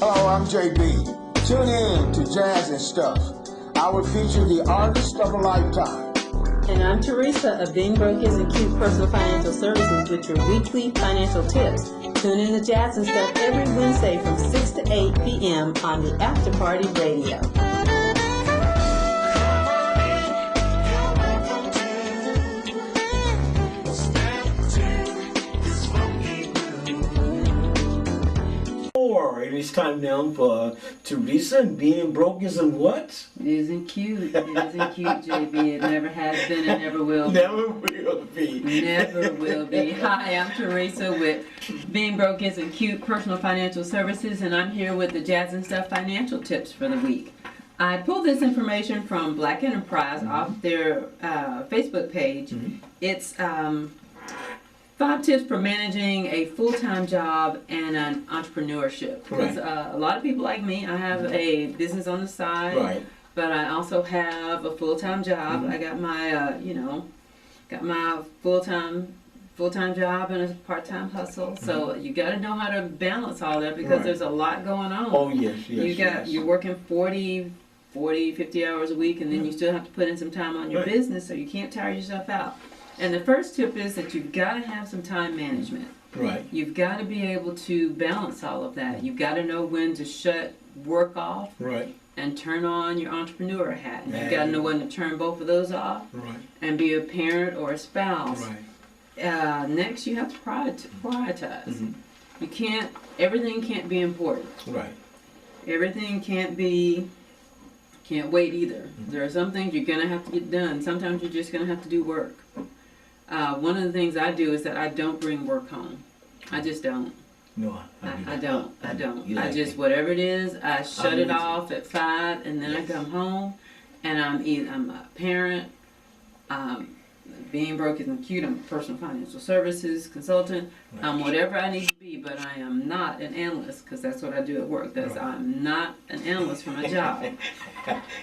Hello, I'm JB. Tune in to Jazz and Stuff. I will feature the artist of a lifetime. And I'm Teresa of Davenport and Cute Personal Financial Services with your weekly financial tips. Tune in to Jazz and Stuff every Wednesday from 6 to 8 p.m. on the After Party Radio. And it's time now for Teresa, and being broke isn't what? Isn't cute. It isn't cute, JB. It never has been and never will be. Never will be. Never will be. Hi, I'm Teresa with Being Broke Isn't Cute Personal Financial Services, and I'm here with the Jazz and Stuff financial tips for the week. I pulled this information from Black Enterprise off their Facebook page. It's 5 tips for managing a full-time job and an entrepreneurship. Because a lot of people like me, I have a business on the side, but I also have a full-time job. I got my, got my full-time job and a part-time hustle. So you got to know how to balance all that because there's a lot going on. Oh yes, You're working 40, 50 hours a week, and then you still have to put in some time on your business, so you can't tire yourself out. And the first tip is that you've got to have some time management. You've got to be able to balance all of that. You've got to know when to shut work off and turn on your entrepreneur hat. You've got to know when to turn both of those off and be a parent or a spouse. Next, you have to prioritize. You can't, everything can't be important. Everything can't wait either. There are some things you're going to have to get done. Sometimes you're just going to have to do work. One of the things I do is that I don't bring work home. I just don't. No, I don't. I just, whatever it is, I shut it off at 5, and then I come home, and I'm a parent. Being broke isn't cute. I'm a personal financial services consultant. I'm whatever I need to be, but I am not an analyst, because that's what I do at work. I'm not an analyst for my job.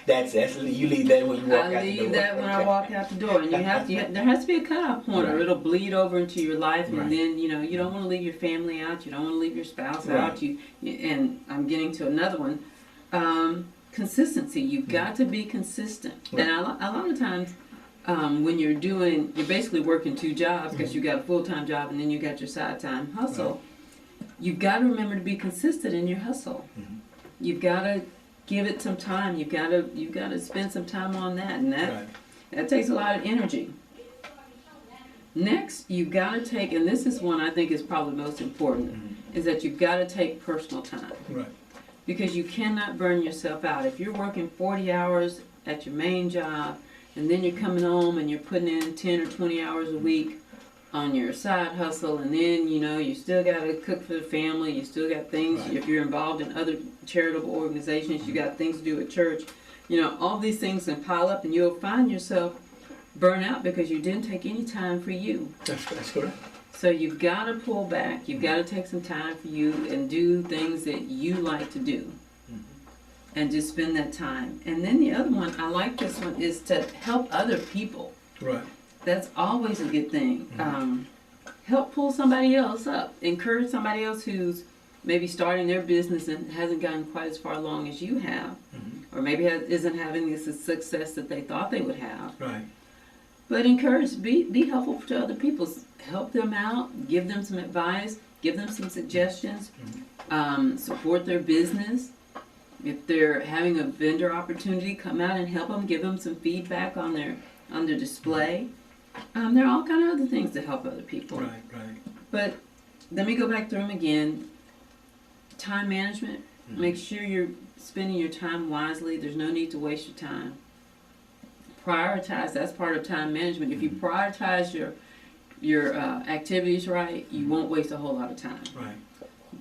That's you leave that when you walk out the door. I leave that when I walk out the door, and there has to be a cutoff point, or it'll bleed over into your life, and then you don't want to leave your family out. You don't want to leave your spouse out. And I'm getting to another one. Consistency. You've got to be consistent, and a lot of times. When you're basically working 2 jobs because you got a full-time job and then you got your side-time hustle. You've got to remember to be consistent in your hustle. You've got to give it some time. You've got to spend some time on that, and that takes a lot of energy. Next, you've got to take, and this is one I think is probably most important, is that you've got to take personal time. Because you cannot burn yourself out. If you're working 40 hours at your main job, and then you're coming home and you're putting in 10 or 20 hours a week on your side hustle, and then you still got to cook for the family, you still got things, if you're involved in other charitable organizations, you got things to do at church, all these things can pile up, and you'll find yourself burn out because you didn't take any time for you. That's correct. So you've got to pull back, you've got to take some time for you and do things that you like to do. And just spend that time. And then the other one, I like this one, is to help other people. That's always a good thing. Help pull somebody else up. Encourage somebody else who's maybe starting their business and hasn't gotten quite as far along as you have. Or maybe isn't having the success that they thought they would have. But encourage, be helpful to other people. Help them out, give them some advice, give them some suggestions, support their business. If they're having a vendor opportunity, come out and help them, give them some feedback on their display. There are all kind of other things to help other people. But let me go back through them again. Time management. Make sure you're spending your time wisely. There's no need to waste your time. Prioritize. That's part of time management. If you prioritize your activities right, you won't waste a whole lot of time.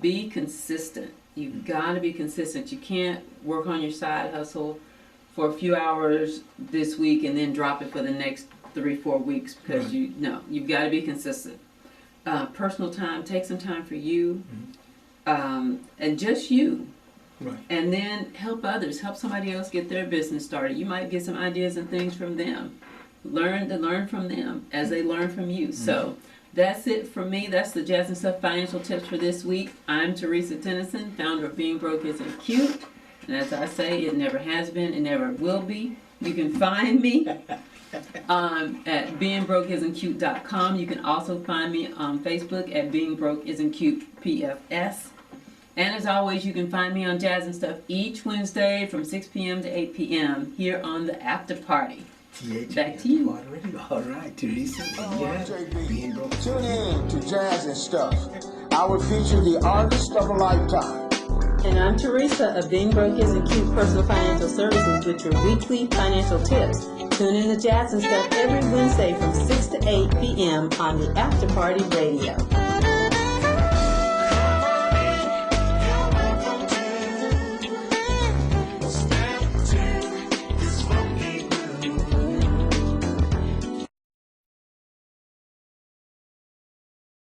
Be consistent. You've got to be consistent. You can't work on your side hustle for a few hours this week and then drop it for the next 3-4 weeks because you've got to be consistent. Personal time, take some time for you, and just you. And then help others. Help somebody else get their business started. You might get some ideas and things from them. Learn from them as they learn from you. So That's it for me. That's the Jazz and Stuff financial tips for this week. I'm Teresa Tennyson, founder of Being Broke Isn't Cute. And as I say, it never has been, it never will be. You can find me at beingbrokeisn'tcute.com. You can also find me on Facebook at Being Broke Isn't Cute PFS. And as always, you can find me on Jazz and Stuff each Wednesday from 6 p.m. to 8 p.m. here on the After Party. Back to you. All right, Teresa. I'm JB. Tune in to Jazz and Stuff. I will feature the artist of a lifetime. And I'm Teresa of Being Broke Isn't Cute Personal Financial Services with your weekly financial tips. Tune in to Jazz and Stuff every Wednesday from 6 to 8 p.m. on the After Party Radio.